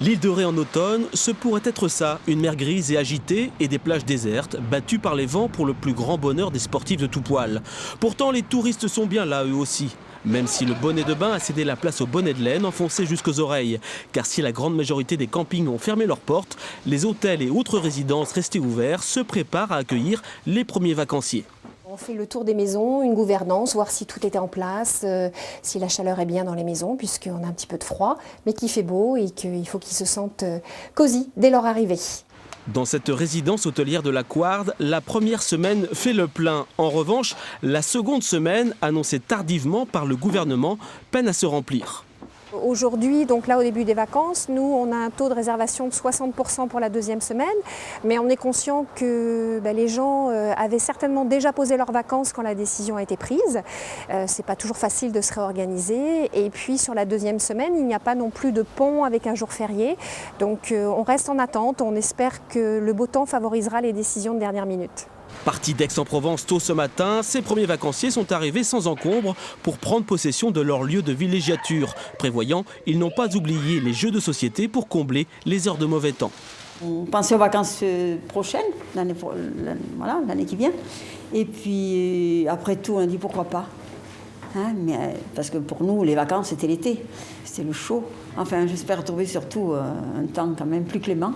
L'île de Ré en automne, ce pourrait être ça, une mer grise et agitée et des plages désertes, battues par les vents pour le plus grand bonheur des sportifs de tout poil. Pourtant, les touristes sont bien là eux aussi. Même si le bonnet de bain a cédé la place au bonnet de laine enfoncé jusqu'aux oreilles. Car si la grande majorité des campings ont fermé leurs portes, les hôtels et autres résidences restées ouverts se préparent à accueillir les premiers vacanciers. On fait le tour des maisons, une gouvernance, voir si tout était en place, si la chaleur est bien dans les maisons, puisqu'on a un petit peu de froid, mais qu'il fait beau et qu'il faut qu'ils se sentent cosy dès leur arrivée. Dans cette résidence hôtelière de la Couarde, la première semaine fait le plein. En revanche, la seconde semaine, annoncée tardivement par le gouvernement, peine à se remplir. Aujourd'hui, donc là au début des vacances, nous on a un taux de réservation de 60% pour la deuxième semaine, mais on est conscient que les gens avaient certainement déjà posé leurs vacances quand la décision a été prise. C'est pas toujours facile de se réorganiser, et puis sur la deuxième semaine, il n'y a pas non plus de pont avec un jour férié, donc on reste en attente, on espère que le beau temps favorisera les décisions de dernière minute. Partis d'Aix-en-Provence tôt ce matin, ces premiers vacanciers sont arrivés sans encombre pour prendre possession de leur lieu de villégiature. Prévoyant, ils n'ont pas oublié les jeux de société pour combler les heures de mauvais temps. On pensait aux vacances prochaines, l'année qui vient. Et puis après tout, on a dit pourquoi pas. Parce que pour nous, les vacances, c'était l'été, c'était le chaud. Enfin, j'espère trouver surtout un temps quand même plus clément.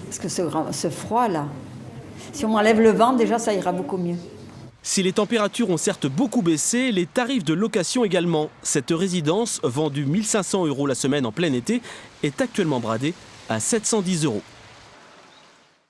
Parce que ce froid-là, si on m'enlève le vent, déjà, ça ira beaucoup mieux. Si les températures ont certes beaucoup baissé, les tarifs de location également. Cette résidence, vendue 1 500 € la semaine en plein été, est actuellement bradée à 710 €.